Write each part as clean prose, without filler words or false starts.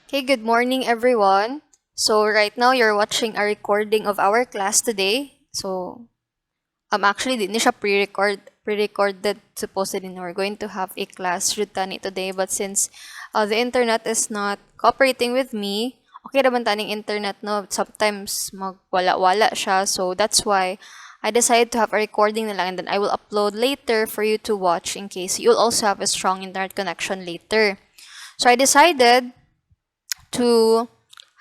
Okay, good morning everyone. So right now you're watching a recording of our class today. So actually di ni siya pre-recorded supposedly we're going to have a class Rutani today, but since the internet is not cooperating with me, okay naman taning internet no, sometimes magwala-wala siya. So that's why I decided to have a recording na lang, and then I will upload later for you to watch in case you'll also have a strong internet connection later. So I decided to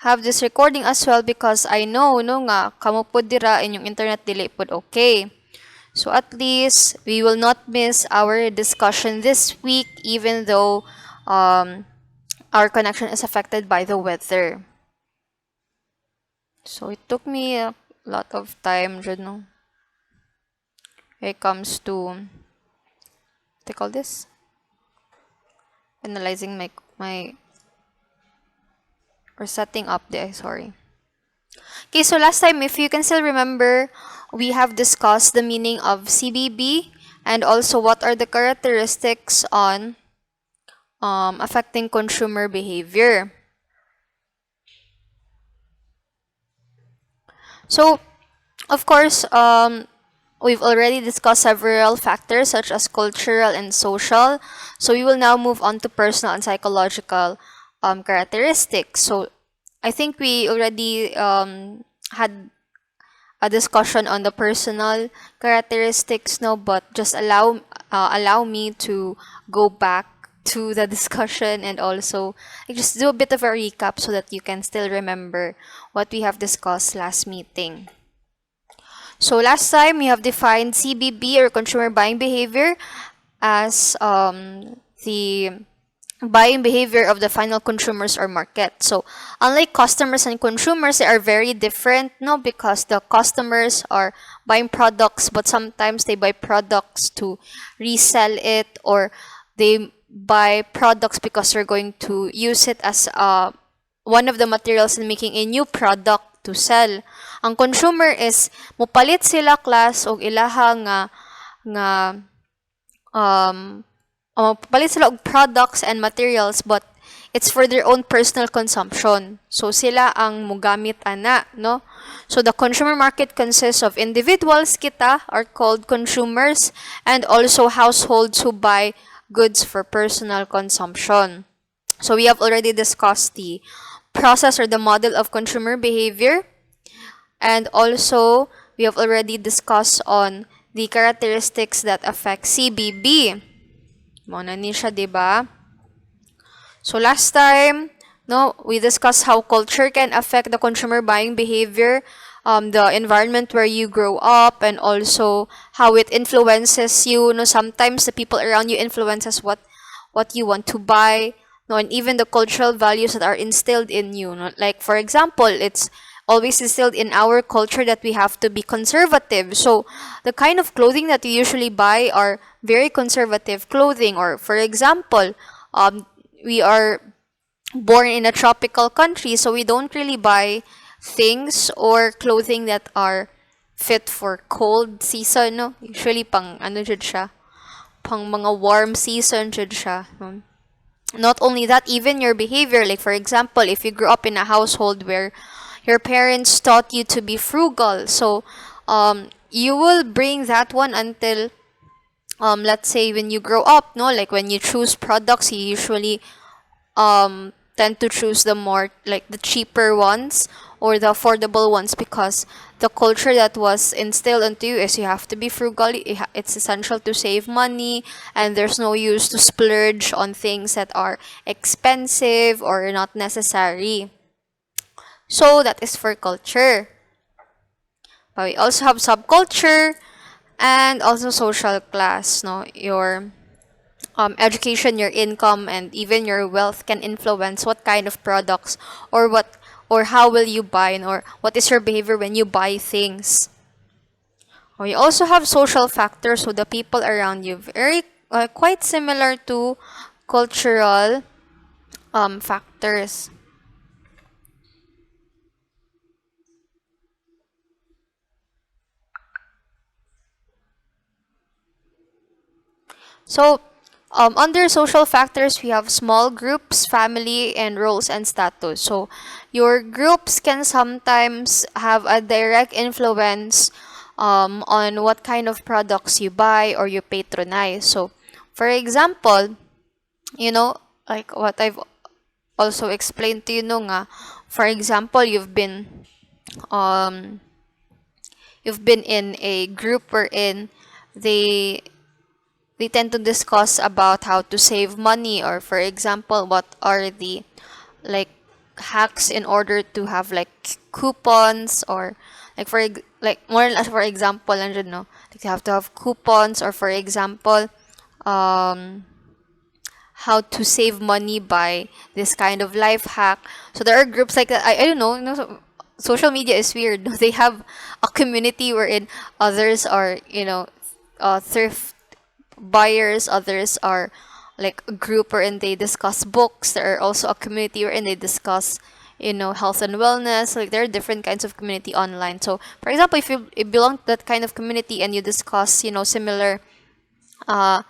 have this recording as well because I know no nga kamo pod dira inyong internet dili pod okay. So at least we will not miss our discussion this week even though our connection is affected by the weather. So it took me a lot of time, you know, when it comes to what they call this, analyzing my or setting up the sorry. Okay, so last time, if you can still remember, we have discussed the meaning of CBB and also what are the characteristics on affecting consumer behavior. So, of course, we've already discussed several factors such as cultural and social. So we will now move on to personal and psychological characteristics. So I think we already had a discussion on the personal characteristics no, but just allow me to go back to the discussion and also just do a bit of a recap so that you can still remember what we have discussed last meeting. So last time we have defined CBB or consumer buying behavior as the buying behavior of the final consumers or market. So unlike customers and consumers, they are very different, no, because the customers are buying products, but sometimes they buy products to resell it, or they buy products because they're going to use it as one of the materials in making a new product to sell. Ang consumer is mupalit sila class og ilaha nga palit sila og products and materials, but it's for their own personal consumption. So sila ang mugamit ana, no? So the consumer market consists of individuals kita are called consumers and also households who buy goods for personal consumption. So we have already discussed the process or the model of consumer behavior, and also we have already discussed on the characteristics that affect CBB. Mo na ni siya, 'di ba? So last time, no, we discussed how culture can affect the consumer buying behavior, the environment where you grow up, and also how it influences you. No, sometimes the people around you influences what you want to buy. No, and even the cultural values that are instilled in you. No? Like for example, it's always instilled in our culture that we have to be conservative. So the kind of clothing that we usually buy are very conservative clothing. Or for example, we are born in a tropical country, so we don't really buy things or clothing that are fit for cold season. No? Usually pang ano jud siya, pang mga warm season jud siya. No? Not only that, even your behavior, like for example, if you grew up in a household where your parents taught you to be frugal, so you will bring that one until let's say when you grow up, no, like when you choose products, you usually tend to choose the more like the cheaper ones or the affordable ones because the culture that was instilled into you is you have to be frugal. It's essential to save money, and there's no use to splurge on things that are expensive or not necessary. So that is for culture. But we also have subculture and also social class. No, your education, your income, and even your wealth can influence what kind of products or how will you buy, or what is your behavior when you buy things. We also have social factors, so the people around you, very quite similar to cultural factors. So Under social factors, we have small groups, family, and roles and status. So, your groups can sometimes have a direct influence on what kind of products you buy or you patronize. So, for example, you know, like what I've also explained to you no nga, for example, um, you've been in a group wherein they they tend to discuss about how to save money, or for example what are the like hacks in order to have like coupons, or like like more or less for example nandun, no, like you have to have coupons, or for example um how to save money by this kind of life hack. So there are groups like that. I don't know, social media is weird. They have a community wherein others are, thrift buyers, others are like a group wherein they discuss books. There are also a community wherein they discuss, health and wellness. Like there are different kinds of community online. So for example, if you belong to that kind of community and you discuss, similar uh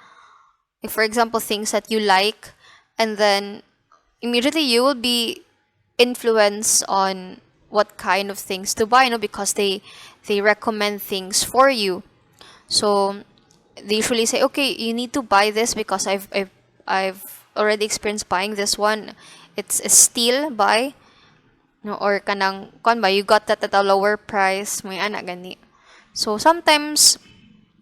if for example things that you like, and then immediately you will be influenced on what kind of things to buy, because they recommend things for you. So they usually say, okay, you need to buy this because I've already experienced buying this one. It's a steal buy, no, or kanang kon ba, you got that at a lower price, may ana gani. So sometimes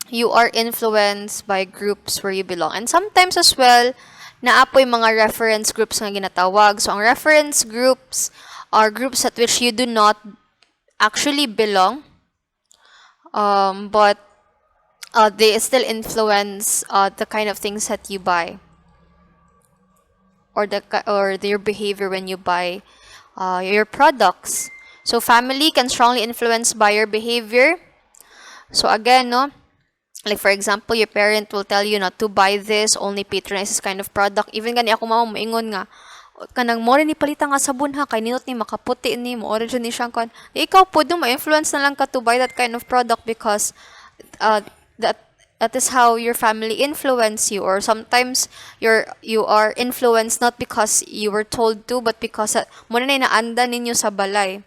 you are influenced by groups where you belong. And sometimes as well, naapoy mga reference groups nga ginatawag. So ang reference groups are groups at which you do not actually belong, but they still influence the kind of things that you buy, or your behavior when you buy your products. So family can strongly influence buyer behavior. So again, no, like for example, your parent will tell you not to buy this, only patronize this kind of product. Even gani ako mama moingon nga, kanang mo rin ni palita nga sabon ha, kay ninot ni makaputi ni mo, origin ni siyang kon. Ikaw po do ma-influence na lang ka to buy that kind of product because that is how your family influence you, or sometimes you are influenced not because you were told to, but because mo na naanda ninyo sa balay.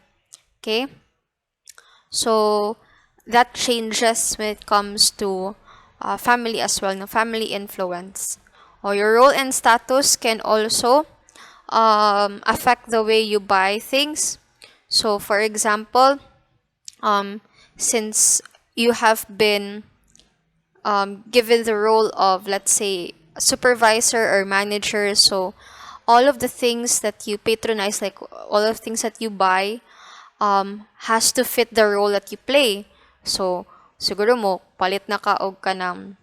Okay? So that changes when it comes to family as well, no, family influence. Or your role and status can also affect the way you buy things. So for example, since you have been given the role of, let's say, supervisor or manager, so all of the things that you patronize, like all of the things that you buy, has to fit the role that you play. So siguro mo palit na ka og kanang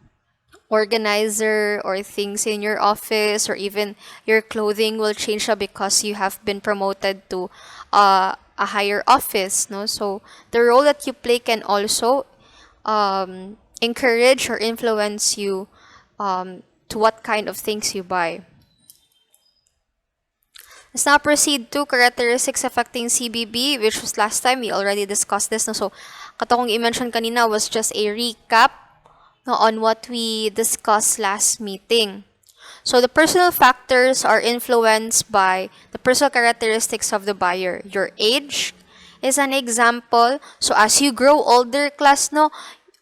organizer or things in your office, or even your clothing will change because you have been promoted to a higher office, no? So the role that you play can also encourage or influence you to what kind of things you buy. Let's now proceed to characteristics affecting CBB, which was last time we already discussed this. No? So, katong i-mention kanina was just a recap, no, on what we discussed last meeting. So, the personal factors are influenced by the personal characteristics of the buyer. Your age is an example. So, as you grow older, class, no,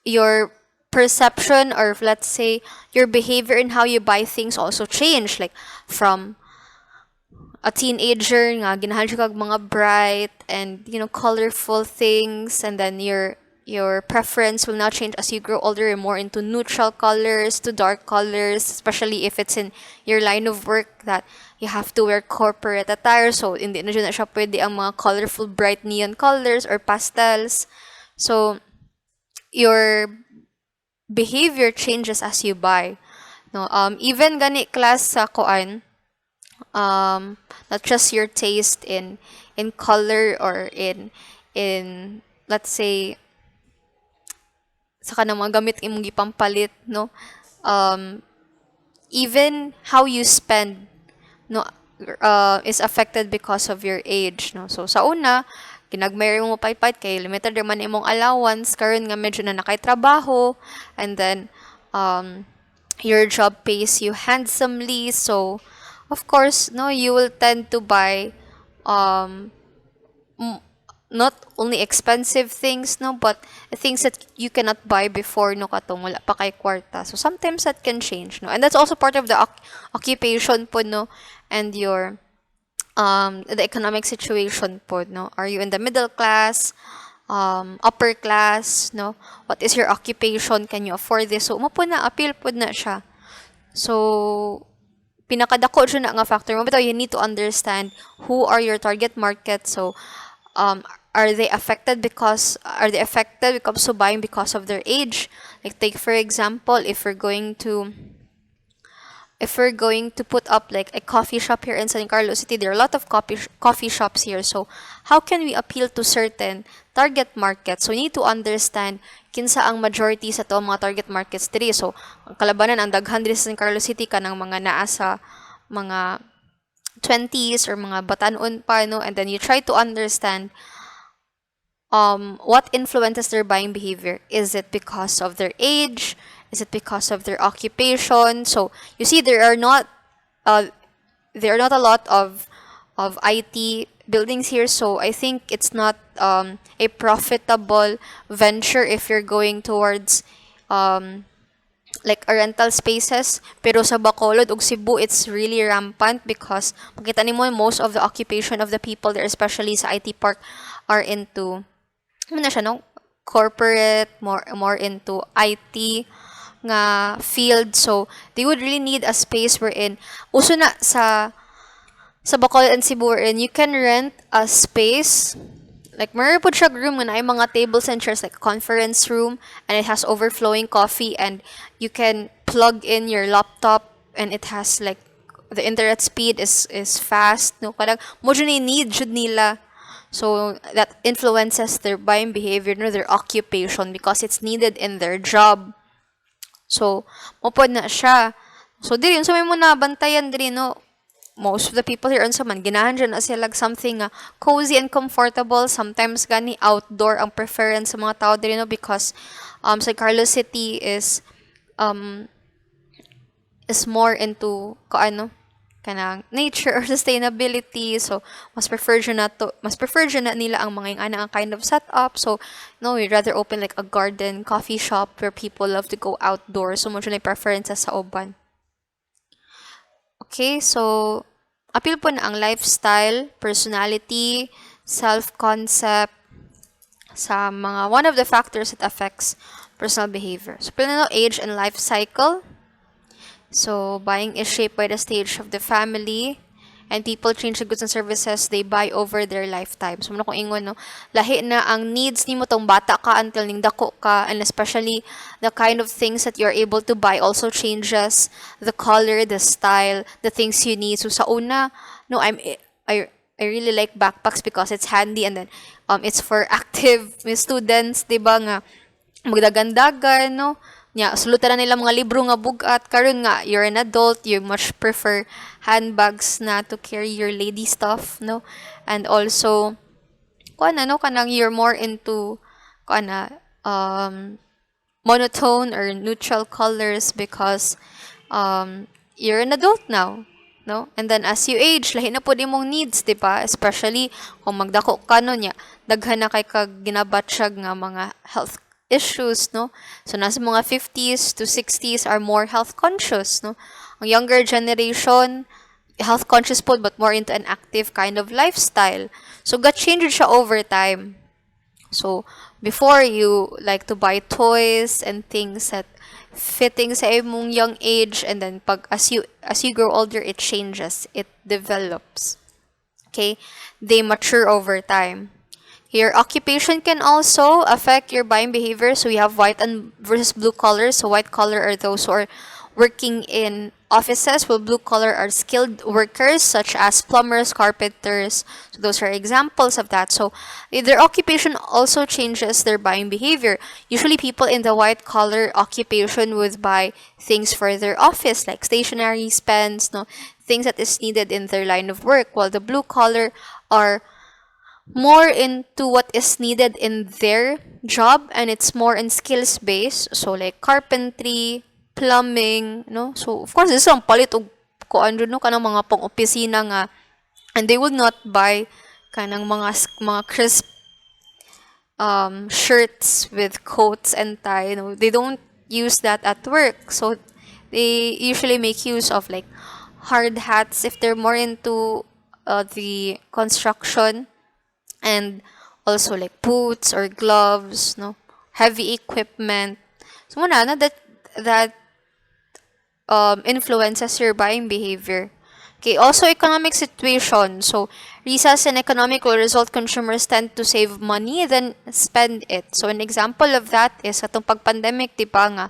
your perception, or let's say your behavior and how you buy things also change. Like from a teenager nga ganahan siya kag mga bright and colorful things, and then your preference will now change as you grow older. You're more into neutral colors to dark colors, especially if it's in your line of work that you have to wear corporate attire. So hindi na siya pwede ang mga colorful bright neon colors or pastels. So your behavior changes as you buy, no. Even gani class sa koan, not just your taste in color, or in let's say sa kanang mga gamit imong gipampalit, no. Even how you spend, no, is affected because of your age, no. So sa una, ginagmayar mo paypayt kay limited man imong allowance, karon nga medyo na nakay trabaho, and then your job pays you handsomely, so of course, no, you will tend to buy um m- not only expensive things, no, but things that you cannot buy before, no, katong wala pa kay kwarta. So sometimes that can change, no, and that's also part of the occupation po, no, and your the economic situation po, no, are you in the middle class, upper class, no, what is your occupation, can you afford this, so mo po na appeal po na siya. So pinakadako siya na nga factor mo, but you need to understand who are your target market. So are they affected because of buying because of their age? Like take for example, if we're going to put up like a coffee shop here in San Carlos City, there are a lot of coffee shops here. So how can we appeal to certain target markets? So we need to understand kinsa ang majority sa to mga target markets diri. So ang kalabanan ang daghan diri sa San Carlos City kanang mga naa sa mga 20s or mga batanon pa, no, and then you try to understand what influences their buying behavior. Is it because of their age? Is it because of their occupation? So you see, uh, there are not a lot of IT buildings here. So I think it's not a profitable venture if you're going towards um, like a rental spaces. Pero sa Bacolod ug Cebu, it's really rampant because makita nimo most of the occupation of the people there, especially sa IT park, are into ano na siya, no? Corporate, more into IT nga field. So they would really need a space wherein uso na sa Bacolod and Cebu, wherein you can rent a space like meron po siya room nga na ay mga tables and chairs, like a conference room, and it has overflowing coffee, and you can plug in your laptop, and it has like the internet speed is fast, no, kadang mo jud ni need jud nila. So that influences their buying behavior, no, their occupation, because it's needed in their job. So mo pod na siya. So diri unsa may mo na bantayan diri, no, most of the people here unsa man ginahan dyan na sila something cozy and comfortable. Sometimes gani outdoor ang preference sa mga tao diri, no, because sa Carlos City um is more into kaano kanang nature or sustainability. So mas prefer dyan na nila ang mga ana ang kind of setup. So no, we rather open like a garden coffee shop where people love to go outdoors. So mo dyan ay preferences sa uban. Okay, so appeal po na ang lifestyle, personality, self-concept sa mga one of the factors that affects personal behavior. So, appeal na age and life cycle. So, buying is shaped by the stage of the family, and people change the goods and services they buy over their lifetime. So, muna kong ingon, no, lahi na ang needs nimo tong bata ka until ning dako ka, and especially the kind of things that you're able to buy also changes the color, the style, the things you need. So, sa una, no, I really like backpacks because it's handy, and then it's for active students, di ba nga magdagandagan, no, nya sulutan na nila mga libro nga bugat. Karon nga you're an adult, you much prefer handbags na to carry your lady stuff, no, and also kuana, no, kanang you're more into kuana monotone or neutral colors because you're an adult now, no, and then as you age lahi na pud imong needs, di ba, especially kung magdako ka, no, nya daghan na kay kag ginabatsyag nga mga health issues, no. So nasa mga 50s to 60s are more health conscious, no. Ang younger generation health conscious po but more into an active kind of lifestyle. So got changed siya over time. So before, you like to buy toys and things that fitting sa imong young age, and then pag as you grow older, it changes, it develops. Okay, they mature over time. Your occupation can also affect your buying behavior. So we have white and versus blue collar. So white collar are those who are working in offices, while blue collar are skilled workers such as plumbers, carpenters. So those are examples of that. So their occupation also changes their buying behavior. Usually people in the white collar occupation would buy things for their office like stationery, pens, no, things that is needed in their line of work, while the blue collar are more into what is needed in their job, and it's more in skills based, so like carpentry, plumbing, no? So, of course, this is ang palit og kuan no kanang mga pang-opisina nga, and they would not buy kanang mga crisp shirts with coats and tie. You know, they don't use that at work. So they usually make use of like hard hats if they're more into the construction, and also like boots or gloves, no, heavy equipment. So muna na that influences your buying behavior. Okay, also economic situation. So, recess and economic will result consumers tend to save money than spend it. So, an example of that is atong pag-pandemic, di ba nga,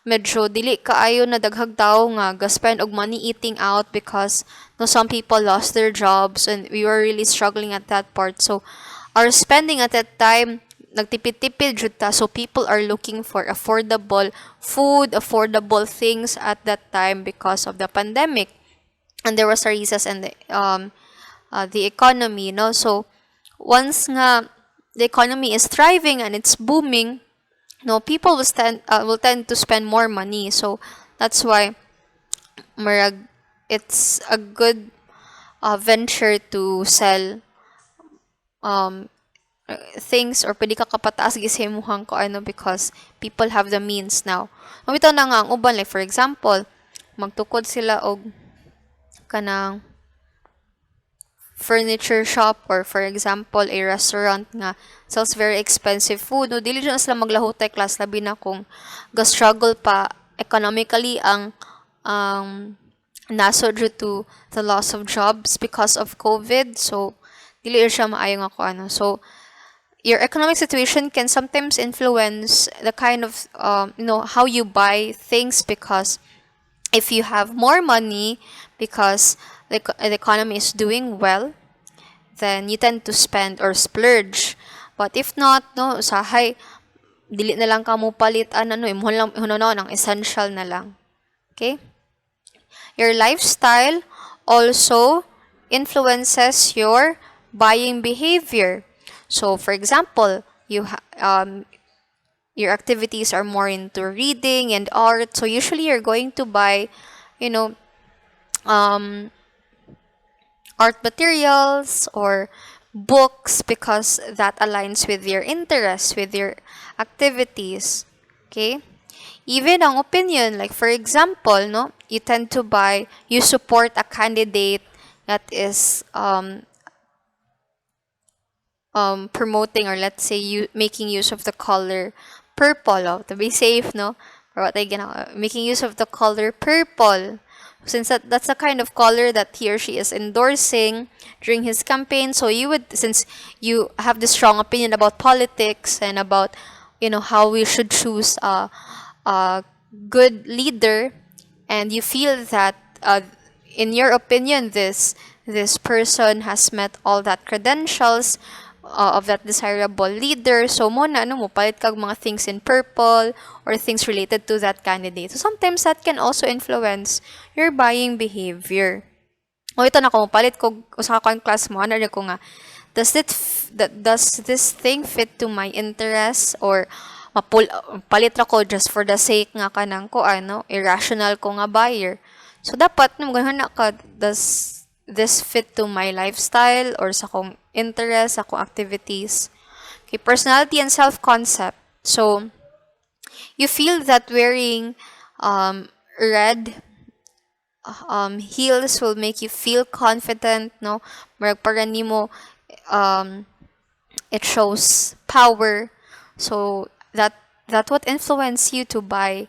medyo dili kaayo na daghag tao nga ga-spend og money eating out because no, some people lost their jobs and we were really struggling at that part. So, our spending at that time, nagtipid-tipid jud ta. So, people are looking for affordable food, affordable things at that time because of the pandemic. And there was a recess in the economy, no? So, once nga the economy is thriving and it's booming, no, people will tend to spend more money. So, that's why marag, it's a good venture to sell um, things, or pwede ka kapataas gisimuhang ko ano because people have the means now. Mabitaw na nga ang uban, like for example, magtukod sila og kanang furniture shop, or for example a restaurant nga sells very expensive food, no, dili na sila maglahutay class labi na kung ga-struggle pa economically ang naso due to the loss of jobs because of COVID. So dili siya maayo nga ko ano. So your economic situation can sometimes influence the kind of how you buy things, because if you have more money because the economy is doing well, then you tend to spend or splurge. But if not, no, usahay, dili na lang ka mo palitan, imhon lang ang essential na lang. Okay? Your lifestyle also influences your buying behavior. So, for example, your activities are more into reading and art. So, usually you're going to buy, art materials or books because that aligns with your interests, with your activities. Okay? Even ang opinion, like for example, no, you support a candidate that is promoting, or let's say you making use of the color purple, to be safe, no? Or what making use of the color purple, since that's the kind of color that he or she is endorsing during his campaign. So since you have this strong opinion about politics and about how we should choose a good leader, and you feel that in your opinion this person has met all that credentials of that desirable leader, so mo palit kag mga things in purple or things related to that candidate. So sometimes that can also influence your buying behavior. Ito na ko palit ko usa ka class mo ana ko nga, does this thing fit to my interests, or palit ra ko just for the sake nga kanang ko irrational ko nga buyer. So dapat ganahan na ka, does this fit to my lifestyle or sa kong interest, sa kong activities. Okay, personality and self-concept. So, you feel that wearing red heels will make you feel confident, no? Para nimo it shows power. So, that would influence you to buy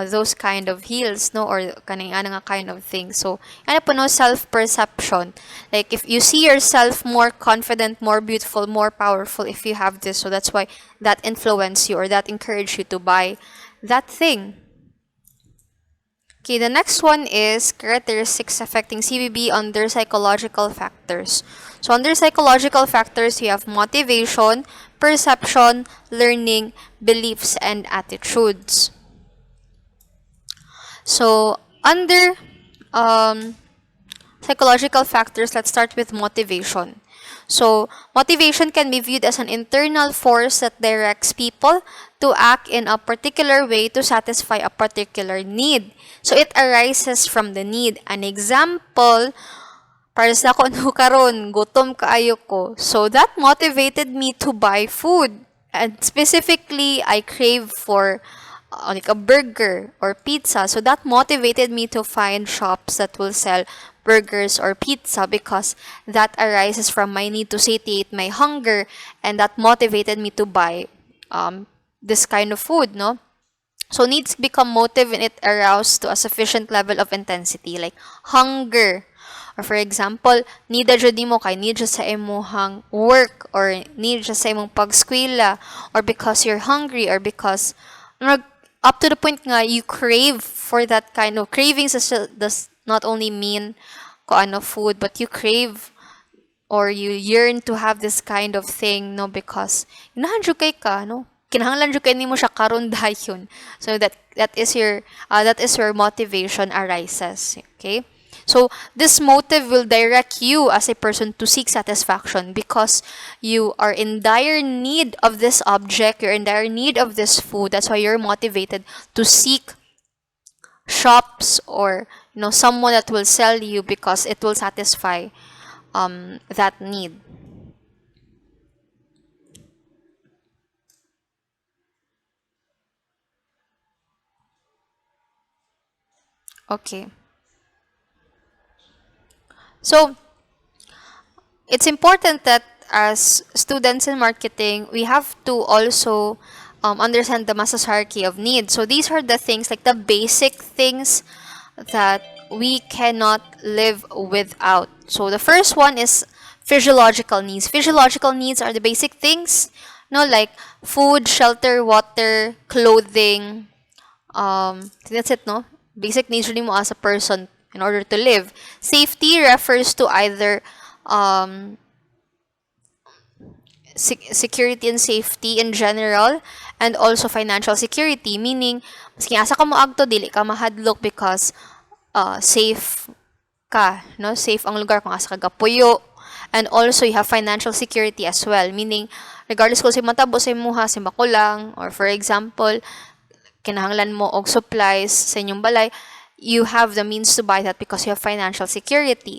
those kind of heels, no, or kaning nga kind of thing. So po no, self-perception, like if you see yourself more confident, more beautiful, more powerful if you have this, so that's why that influence you or that encourage you to buy that thing. Okay, the next one is characteristics affecting CBB under psychological factors. So under psychological factors, you have motivation, perception, learning, beliefs, and attitudes. So, under psychological factors, let's start with motivation. So, motivation can be viewed as an internal force that directs people to act in a particular way to satisfy a particular need. So, it arises from the need. An example, para sa ako ano karon, gutom kaayo ko. So, that motivated me to buy food. And specifically, I crave for like a burger or pizza. So that motivated me to find shops that will sell burgers or pizza because that arises from my need to satiate my hunger, and that motivated me to buy this kind of food, no? So needs become motive when it aroused to a sufficient level of intensity, like hunger. Or for example, need jud nimo kay need jud sa imong work, or need jud sa imong pagskwela, or because you're hungry, or because up to the point nga you crave for that kind of cravings. Does not only mean ko ano food, but you crave or you yearn to have this kind of thing, no, because inahan jud kay ka, no, kinahanglan jud kay nimo siya karon dayon. So that is where motivation arises. Okay, so this motive will direct you as a person to seek satisfaction because you are in dire need of this object, you're in dire need of this food. That's why you're motivated to seek shops or someone that will sell you because it will satisfy that need. Okay. So, it's important that as students in marketing, we have to also understand the Maslow's hierarchy of needs. So, these are the things, like the basic things that we cannot live without. So, the first one is physiological needs. Physiological needs are the basic things, like food, shelter, water, clothing. That's it, no? Basic needs really mo as a person in order to live. Safety refers to either security and safety in general, and also financial security, meaning maski asa ka mo agto dili ka mahadlok because safe ka, no? Safe ang lugar kung asa ka gapuyo. And also you have financial security as well, meaning regardless kung si matabo sa imuha, si makulang, or for example kinahanglan mo og supplies sa inyong balay, you have the means to buy that because you have financial security.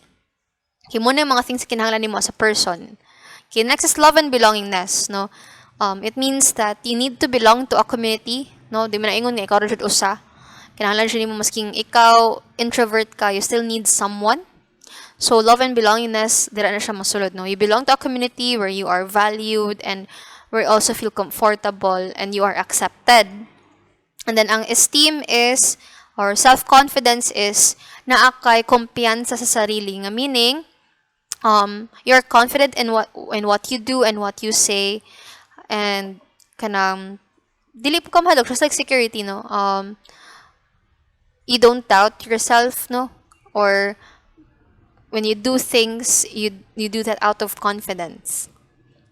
Himo na yung mga things kinahanglan nimo as a person. Okay, next is love and belongingness, no? It means that you need to belong to a community, no? Di man na ingon nga ikaw ra jud usa. Kinahanglan jud nimo masking ikaw introvert ka, you still need someone. So love and belongingness, dira na siya masulod, no? You belong to a community where you are valued and where you also feel comfortable and you are accepted. And then ang esteem is, or self-confidence is, naa kay kumpiyansa sa sarili, nga meaning you're confident in what you do and what you say, and kanang dili po ka mahadlok, just like security, no? You don't doubt yourself, no? Or when you do things, you do that out of confidence.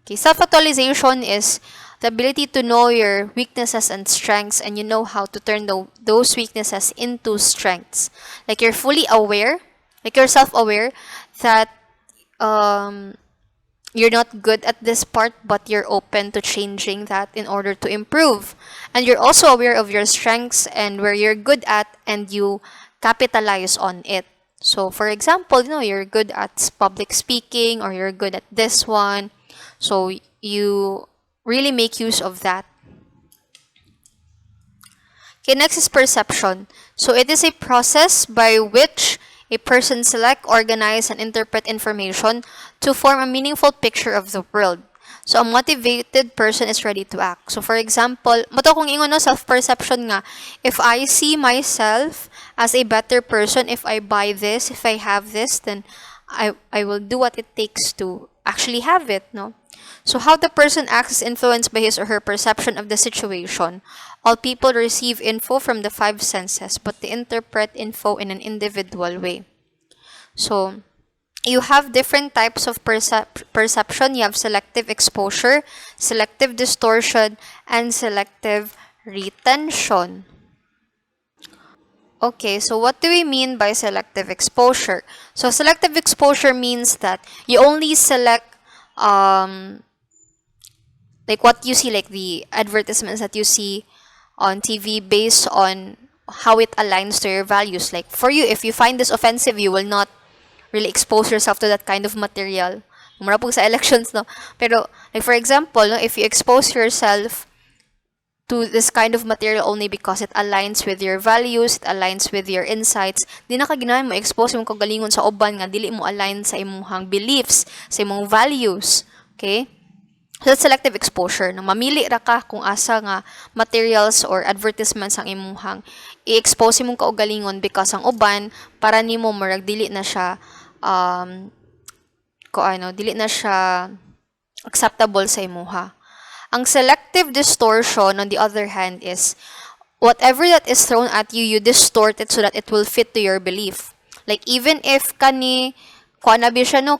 Okay, self-actualization is the ability to know your weaknesses and strengths, and you know how to turn those weaknesses into strengths. Like you're fully aware, like you're self-aware that you're not good at this part, but you're open to changing that in order to improve. And you're also aware of your strengths and where you're good at, and you capitalize on it. So, for example, you're good at public speaking, or you're good at this one. So, you really make use of that. Okay, next is perception. So, it is a process by which a person select, organize, and interpret information to form a meaningful picture of the world. So, a motivated person is ready to act. So, for example, mato kung ingon, no, self-perception nga. If I see myself as a better person, if I buy this, if I have this, then I will do what it takes to actually have it, no? So, how the person acts is influenced by his or her perception of the situation. All people receive info from the five senses, but they interpret info in an individual way. So, you have different types of perception. You have selective exposure, selective distortion, and selective retention. Okay, so what do we mean by selective exposure? So selective exposure means that you only select like what you see, like the advertisements that you see on TV based on how it aligns to your values. Like for you, if you find this offensive, you will not really expose yourself to that kind of material. Mura po sa elections, no? Pero, like for example, no, if you expose yourself to this kind of material only because it aligns with your values, it aligns with your insights, di na ka ginahan mo expose yung kagalingon sa uban nga dili mo align sa imong beliefs, sa imong values. Okay? So, that's selective exposure. Nang mamili ra ka kung asa nga materials or advertisements ang imuhang i-expose imong kaugalingon because ang uban para nimo murag dili na siya dili na siya acceptable sa imuha. Ang selective distortion, on the other hand, is whatever that is thrown at you, you distort it so that it will fit to your belief. Like, even if kuanabi siya no,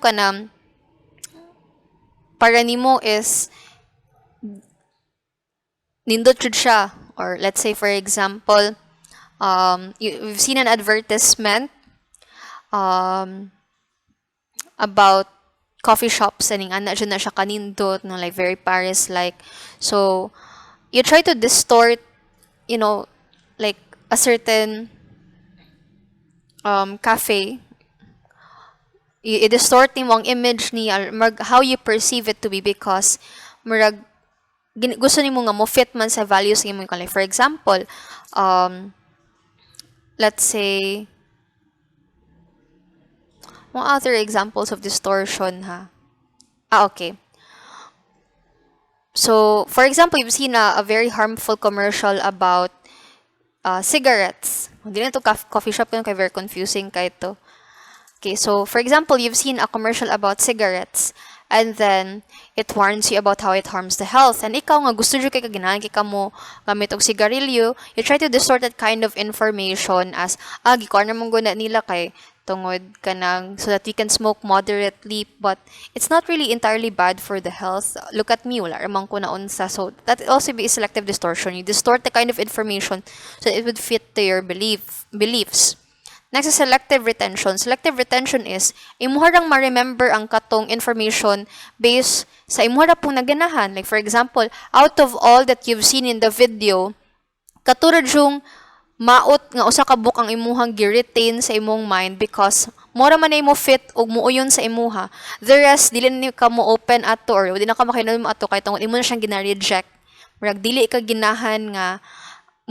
para nimo is, nindot jud siya. Or, let's say, for example, you've seen an advertisement about coffee shops and ana dyan na siya kanindot, no, like very Paris like. So you try to distort, like a certain cafe. I-distort mo ang image niya, how you perceive it to be, because murag gusto nimo nga mo fit man sa values nimo. Like for example, let's say, what other examples of distortion, ha? Okay. So, for example, you've seen a very harmful commercial about cigarettes. Hindi na ito coffee shop yun, kaya very confusing kahit to. Okay, so, for example, you've seen a commercial about cigarettes, and then it warns you about how it harms the health. And ikaw nga, gusto nyo kay kaginahan, kay mo gamit og sigarilyo, you try to distort that kind of information as, gikuan na mong guna nila kay tungod ka nang, so that we can smoke moderately, but it's not really entirely bad for the health. Look at me, wala ramang ko na unsa. So that also be selective distortion. You distort the kind of information so that it would fit to your beliefs. Next is selective retention. Selective retention is imuha rang ma-remember ang katong information based sa imuha ra pong naganahan. Like for example, out of all that you've seen in the video, katurad yung maot nga usa ka book ang imuhang gi-retain sa imong mind because mora man na imo fit og muuyon sa imuha. The rest dili na ka mo open ato or di na ka makinom ato kay tungod imo na siyang gina-reject. Murag dili ka ginahan nga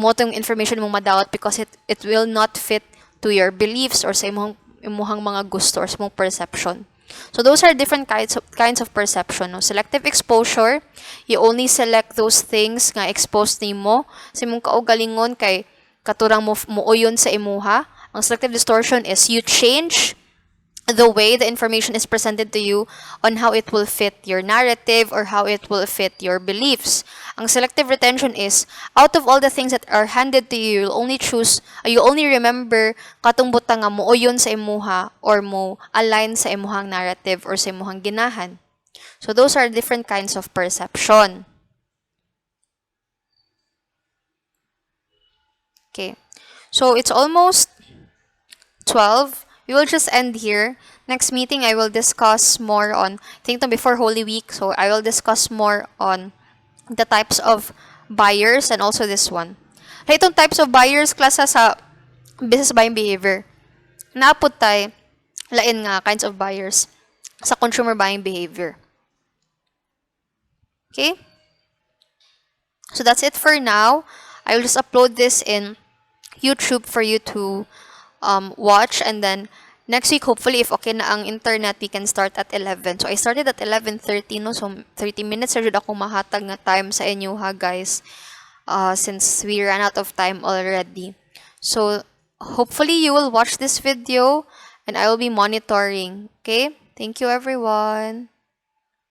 mo tong information mong madawat because it will not fit to your beliefs or sa imuhang mga gusto or sa imong perception. So those are different kinds of perception. No? Selective exposure, you only select those things nga exposed nimo sa imong kaugalingon kay katurang mo muuyon sa imuha. Ang selective distortion is you change the way the information is presented to you on how it will fit your narrative or how it will fit your beliefs. Ang selective retention is out of all the things that are handed to you, you only remember katong butang nga muuyon sa imuha or mo align sa imuhang narrative or sa imuhang ginahan. So those are different kinds of perception. Okay. So it's almost 12. We will just end here. Next meeting, I will discuss more on, I think before Holy Week, so I will discuss more on the types of buyers and also this one. Hey, itong types of buyers, klasa sa business buying behavior. Naapod tayo, lain nga kinds of buyers sa consumer buying behavior. Okay? So that's it for now. I will just upload this in YouTube for you to watch, and then next week, hopefully, if okay na ang internet, we can start at 11. So, I started at 11:30, no? So, 30 minutes na ako mahatag nga time sa inyo, ha, guys? Since we ran out of time already. So, hopefully, you will watch this video, and I will be monitoring. Okay? Thank you, everyone.